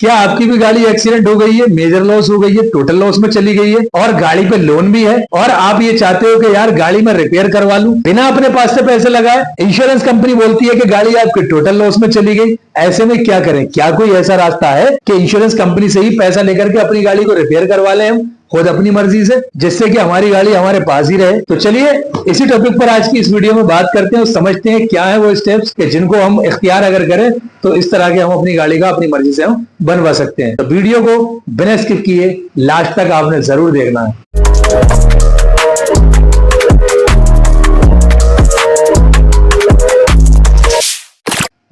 क्या आपकी भी गाड़ी एक्सीडेंट हो गई है, मेजर लॉस हो गई है, टोटल लॉस में चली गई है और गाड़ी पे लोन भी है और आप ये चाहते हो कि यार गाड़ी में रिपेयर करवा लूं बिना अपने पास से पैसे लगाए? इंश्योरेंस कंपनी बोलती है कि गाड़ी आपकी टोटल लॉस में चली गई। ऐसे में क्या करें? क्या कोई ऐसा रास्ता है कि इंश्योरेंस कंपनी से ही पैसा लेकर के अपनी गाड़ी को रिपेयर करवा लें हम खुद अपनी मर्जी से, जिससे कि हमारी गाड़ी हमारे पास ही रहे? तो चलिए इसी टॉपिक पर आज की इस वीडियो में बात करते हैं और समझते हैं क्या है वो स्टेप्स कि जिनको हम इख्तियार अगर करें तो इस तरह के हम अपनी गाड़ी का अपनी मर्जी से हम बनवा सकते हैं। तो वीडियो को बिना स्किप किए लास्ट तक आपने जरूर देखना है।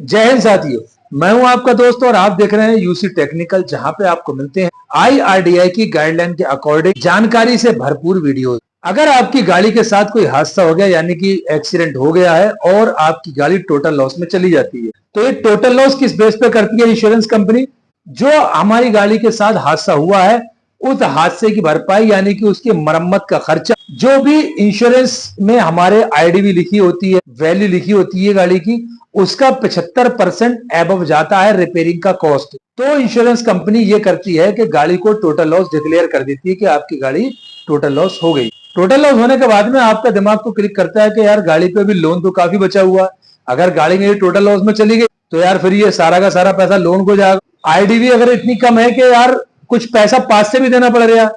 जय हिंद साथियों, मैं हूं आपका दोस्त और आप देख रहे हैं यूसी टेक्निकल, जहां पे आपको मिलते हैं IRDAI की गाइडलाइन के अकॉर्डिंग जानकारी से भरपूर वीडियो। अगर आपकी गाड़ी के साथ कोई हादसा हो गया यानी कि एक्सीडेंट हो गया है और आपकी गाड़ी टोटल लॉस में चली जाती है, तो ये टोटल लॉस किस बेस पे करती है इंश्योरेंस कंपनी? जो हमारी गाड़ी के साथ हादसा हुआ है उस हादसे की भरपाई यानी कि उसकी मरम्मत का खर्चा, जो भी इंश्योरेंस में हमारे IDV लिखी होती है, वैल्यू लिखी होती है गाड़ी की, उसका 75% एबव जाता है रिपेयरिंग का कॉस्ट। तो इंश्योरेंस कंपनी ये करती है कि गाड़ी को टोटल लॉस डिक्लेयर कर देती है कि आपकी गाड़ी टोटल लॉस हो गई। टोटल लॉस होने के बाद में आपका दिमाग को क्लिक करता है कि यार गाड़ी पे भी लोन तो काफी बचा हुआ है, अगर गाड़ी मेरी टोटल लॉस में चली गई तो यार फिर ये सारा का सारा पैसा लोन को जाएगा। IDV अगर इतनी कम है कि यार कुछ पैसा पास से भी देना पड़ रहा है,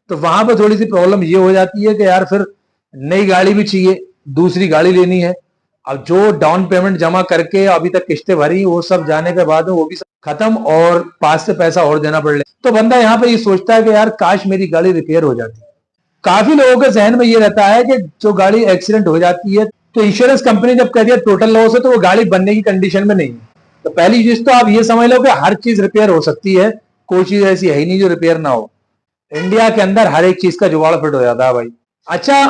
तो वहां पर थोड़ी सी प्रॉब्लम ये हो जाती है कि यार फिर नई गाड़ी भी चाहिए, दूसरी गाड़ी लेनी है। अब जो डाउन पेमेंट जमा करके अभी तक किस्तें भरी वो सब जाने के बाद वो भी सब खत्म और पास से पैसा और देना पड़ रहा है। तो बंदा यहाँ पे ये सोचता है कि यार काश मेरी गाड़ी रिपेयर हो जाती। काफी लोगों के जहन में ये रहता है कि जो गाड़ी एक्सीडेंट हो जाती है तो इंश्योरेंस कंपनी जब कहती है टोटल लॉस है तो वो गाड़ी बनने की कंडीशन में नहीं है। तो पहली चीज तो आप ये समझ लो कि हर चीज रिपेयर हो सकती है, कोई चीज ऐसी है ही नहीं जो रिपेयर ना हो। इंडिया के अंदर हर एक चीज का जुगाड़ फिट हो जाता है भाई। अच्छा,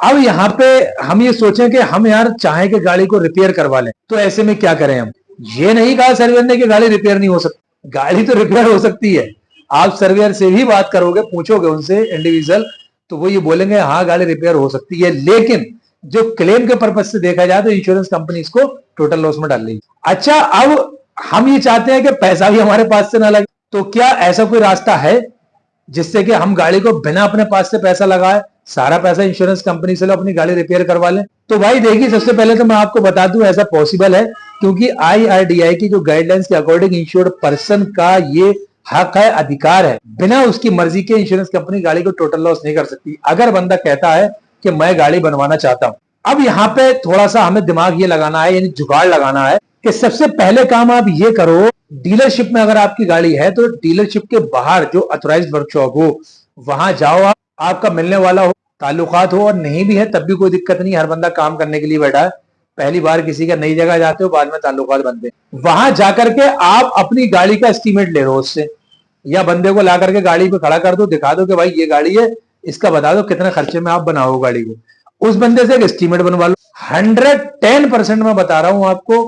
अब यहाँ पे हम ये सोचें कि हम यार चाहें कि गाड़ी को रिपेयर करवा लें, तो ऐसे में क्या करें हम? ये नहीं कहा सर्वेयर ने कि गाड़ी रिपेयर नहीं हो सकती, गाड़ी तो रिपेयर हो सकती है। आप सर्वेयर से भी बात करोगे, पूछोगे उनसे इंडिविजुअल, तो वो ये बोलेंगे हाँ गाड़ी रिपेयर हो सकती है, लेकिन जो क्लेम के पर्पज से देखा जाए तो इंश्योरेंस कंपनी इसको टोटल लॉस में डाल रही है। अच्छा, अब हम ये चाहते हैं कि पैसा भी हमारे पास से ना लगे, तो क्या ऐसा कोई रास्ता है जिससे कि हम गाड़ी को बिना अपने पास से पैसा लगाए सारा पैसा इंश्योरेंस कंपनी से लो, अपनी गाड़ी रिपेयर करवा लें? तो भाई देखिए, सबसे पहले तो मैं आपको बता दूं ऐसा पॉसिबल है, क्योंकि IRDAI की जो गाइडलाइंस के अकॉर्डिंग इंश्योर्ड पर्सन का ये हक है, अधिकार है, बिना उसकी मर्जी के इंश्योरेंस कंपनी गाड़ी को टोटल लॉस नहीं कर सकती अगर बंदा कहता है कि मैं गाड़ी बनवाना चाहता हूं। अब यहाँ पे थोड़ा सा हमें दिमाग ये लगाना है, यानी जुगाड़ लगाना है कि सबसे पहले काम आप ये करो, डीलरशिप में अगर आपकी गाड़ी है तो डीलरशिप के बाहर जो ऑथराइज्ड वर्कशॉप हो वहां जाओ, आपका मिलने वाला हो, ताल्लुकात हो, और नहीं भी है तब भी कोई दिक्कत नहीं। हर बंदा काम करने के लिए बैठा है, पहली बार किसी का नई जगह जाते हो बाद में ताल्लुकात बनते हैं। वहां जाकर के आप अपनी गाड़ी का एस्टीमेट ले लो उससे, या बंदे को ला करके गाड़ी पे खड़ा कर दो, दिखा दो कि भाई ये गाड़ी है, इसका बता दो कितने खर्चे में आप बनाओ गाड़ी को। उस बंदे से एक एस्टीमेट बनवा लो। 110% मैं बता रहा हूं आपको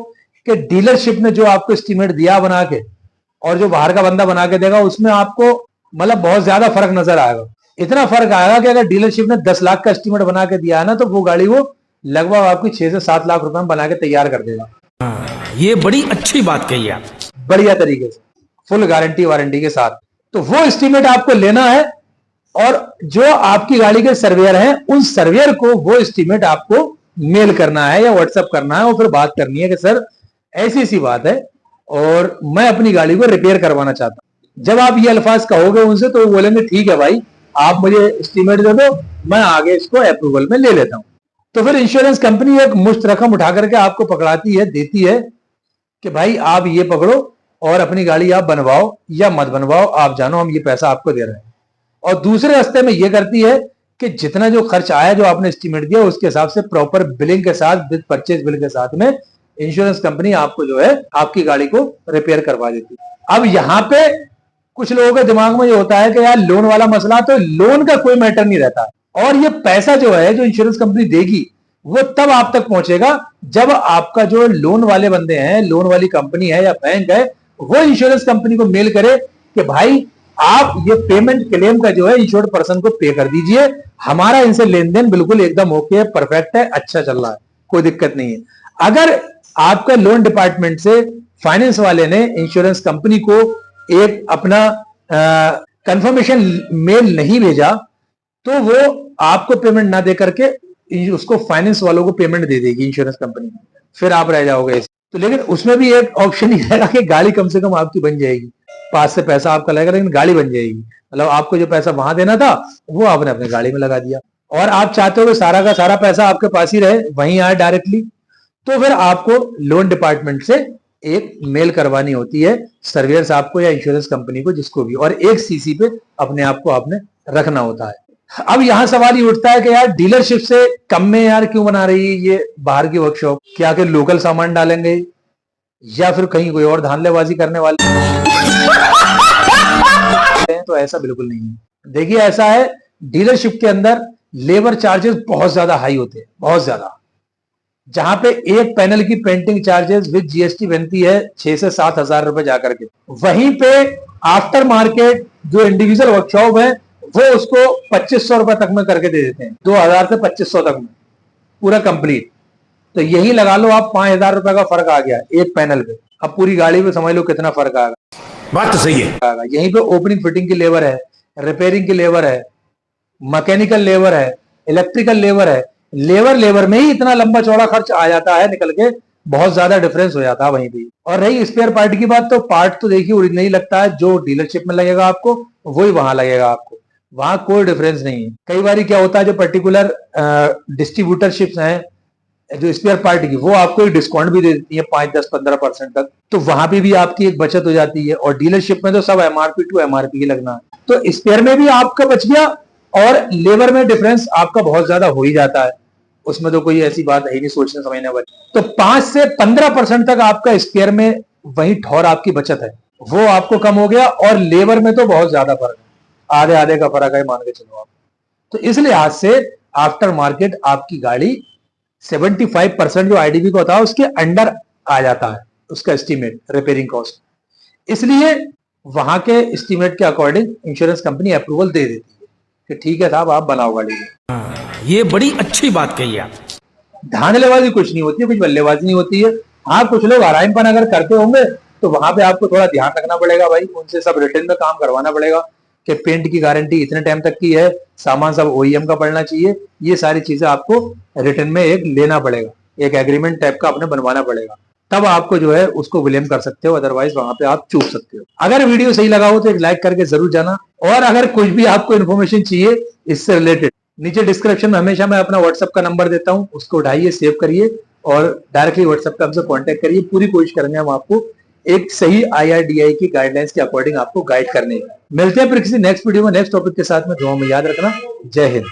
कि डीलरशिप ने जो आपको एस्टीमेट दिया बना के और जो बाहर का बंदा बना के देगा उसमें आपको मतलब बहुत ज्यादा फर्क नजर आएगा। इतना फर्क आएगा कि अगर डीलरशिप ने 10 लाख का एस्टीमेट बना के दिया है ना, तो वो गाड़ी वो लगभग आपकी 6 से 7 लाख रुपए में बना के तैयार कर देगा। ये बड़ी अच्छी बात कही आप, बढ़िया तरीके से, फुल गारंटी वारंटी के साथ। तो वो एस्टीमेट आपको लेना है और जो आपकी गाड़ी के सर्वेयर हैं उन सर्वेयर को वो एस्टीमेट आपको मेल करना है या व्हाट्सएप करना है और फिर बात करनी है कि सर ऐसी सी बात है और मैं अपनी गाड़ी को रिपेयर करवाना चाहता हूं। जब आप ये अल्फाज कहोगे उनसे तो वो बोलेंगे ठीक है भाई, आप मुझे एस्टीमेट दे दो, मैं आगे इसको अप्रूवल में ले लेता हूं। तो फिर इंश्योरेंस कंपनी एक मुश्त रकम उठा करके आपको पकड़ाती है, देती है कि भाई आप ये पकड़ो और अपनी गाड़ी आप बनवाओ या मत बनवाओ, आप जानो, हम ये पैसा आपको दे रहे हैं। और दूसरे रास्ते में ये करती है कि जितना जो खर्च आया जो आपने एस्टीमेट दिया उसके हिसाब से प्रॉपर बिलिंग के साथ, विद परचेज बिल के साथ में इंश्योरेंस कंपनी आपको जो है आपकी गाड़ी को रिपेयर करवा देती है। अब यहाँ पे कुछ लोगों के दिमाग में ये होता है कि यार लोन वाला मसला, तो लोन का कोई मैटर नहीं रहता और ये पैसा जो है जो इंश्योरेंस कंपनी देगी वो तब आप तक पहुंचेगा जब आपका जो लोन वाले बंदे हैं, लोन वाली कंपनी है या बैंक है, वो इंश्योरेंस कंपनी को मेल करे कि भाई आप ये पेमेंट क्लेम का जो है इंश्योर्ड पर्सन को पे कर दीजिए, हमारा इनसे लेन देन बिल्कुल एकदम ओके है, परफेक्ट है, अच्छा चल रहा है, कोई दिक्कत नहीं है। अगर आपका लोन डिपार्टमेंट से फाइनेंस वाले ने इंश्योरेंस कंपनी को एक अपना कंफर्मेशन मेल नहीं भेजा तो वो आपको पेमेंट ना दे करके उसको फाइनेंस वालों को पेमेंट दे देगी इंश्योरेंस कंपनी, फिर आप रह जाओगे। तो लेकिन उसमें भी एक ऑप्शन ही रहेगा कि गाड़ी कम से कम आपकी बन जाएगी, पास से पैसा आपका लगेगा लेकिन गाड़ी बन जाएगी। मतलब आपको जो पैसा वहां देना था वो आपने अपनी गाड़ी में लगा दिया, और आप चाहते हो कि सारा का सारा पैसा आपके पास ही रहे, वहीं आए डायरेक्टली, तो फिर आपको लोन डिपार्टमेंट से एक मेल करवानी होती है, सर्वेयर साहब को या इंश्योरेंस कंपनी को, जिसको भी, और एक सीसी पे अपने आप को आपने रखना होता है। अब यहां सवाल ये उठता है कि यार डीलरशिप से कम में यार क्यों बना रही है ये बाहर की वर्कशॉप, क्या के लोकल सामान डालेंगे या फिर कहीं कोई और धांधलेबाजी करने वाले हैं? तो ऐसा बिल्कुल नहीं है। देखिए ऐसा है, डीलरशिप के अंदर लेबर चार्जेस बहुत ज्यादा हाई होते हैं, बहुत ज्यादा। जहां पे एक पैनल की पेंटिंग चार्जेस विद जीएसटी बनती है 6 से 7 हजार रुपए जाकर के, वहीं पे आफ्टर मार्केट जो इंडिविजुअल वर्कशॉप है वो उसको 2500 रुपए तक में करके दे देते हैं, 2000 से 2500 तक में पूरा कंप्लीट। तो यही लगा लो आप 5000 रुपए का फर्क आ गया एक पैनल पे। अब पूरी गाड़ी पे समझ लो कितना फर्क आएगा। बात तो सही है। यहीं पे ओपनिंग फिटिंग की लेबर है, रिपेयरिंग की लेबर है, मैकेनिकल लेबर है, इलेक्ट्रिकल लेबर है। लेबर में ही इतना लंबा चौड़ा खर्च आ जाता है निकल के, बहुत ज्यादा डिफरेंस हो जाता है वहीं पे। और रही स्पेयर पार्ट की बात, तो पार्ट तो देखिए ओरिजिनल ही लगता है, जो डीलरशिप में लगेगा आपको वही वहां लगेगा आपको, वहां कोई डिफरेंस नहीं है। कई बार क्या होता है, जो पर्टिकुलर डिस्ट्रीब्यूटरशिप्स हैं जो स्पेयर पार्ट की, वो आपको एक डिस्काउंट भी दे देती है 5-10-15% तक, तो वहां पे भी आपकी एक बचत हो जाती है। और डीलरशिप में तो सब एमआरपी टू एमआरपी ही लगना है, तो स्पेयर में भी आपका बच गया और लेबर में डिफरेंस आपका बहुत ज्यादा हो ही जाता है, उसमें तो कोई ऐसी बात है ही नहीं सोचने समझने वाली। तो 5 से 15% तक आपका स्पेयर में वही ठौर आपकी बचत है वो आपको कम हो गया, और लेबर में तो बहुत ज्यादा फर्क है, आधे आधे का फर्क है मान के चलो आप। तो इस लिहाज से आफ्टर मार्केट आपकी गाड़ी 75% जो आईडीबी का होता है उसके अंडर आ जाता है, उसका एस्टीमेट रिपेयरिंग कॉस्ट। इसलिए वहां के एस्टीमेट के अकॉर्डिंग इंश्योरेंस कंपनी अप्रूवल दे देती है कि ठीक है साहब आप बनाओ गाड़ी में। ये बड़ी अच्छी बात कही आप। धांधलेबाजी कुछ नहीं होती है, कुछ बल्लेबाजी नहीं होती है। हाँ, कुछ लोग आरामपन अगर करते होंगे तो वहां पे आपको थोड़ा ध्यान रखना पड़ेगा भाई, उनसे सब रिटर्न में काम करवाना पड़ेगा कि पेंट की गारंटी इतने टाइम तक की है, सामान सब ओईएम का पड़ना चाहिए, ये सारी चीजें आपको रिटर्न में एक लेना पड़ेगा, एक एग्रीमेंट टाइप का आपने बनवाना पड़ेगा, तब आपको जो है उसको विलेम कर सकते हो, अदरवाइज वहां पे आप चूक सकते हो। अगर वीडियो सही लगा हो तो एक लाइक करके जरूर जाना, और अगर कुछ भी आपको इन्फॉर्मेशन चाहिए इससे रिलेटेड, नीचे डिस्क्रिप्शन में हमेशा मैं अपना व्हाट्सएप का नंबर देता हूं, उसको उठाइए, सेव करिए और डायरेक्टली व्हाट्सएप पे हमसे कांटेक्ट करिए। पूरी कोशिश करेंगे हम आपको एक सही IRDAI की गाइडलाइंस के अकॉर्डिंग आपको गाइड करने। मिलते हैं फिर किसी नेक्स्ट वीडियो में नेक्स्ट टॉपिक के साथ में। दुआ में याद रखना। जय हिंद।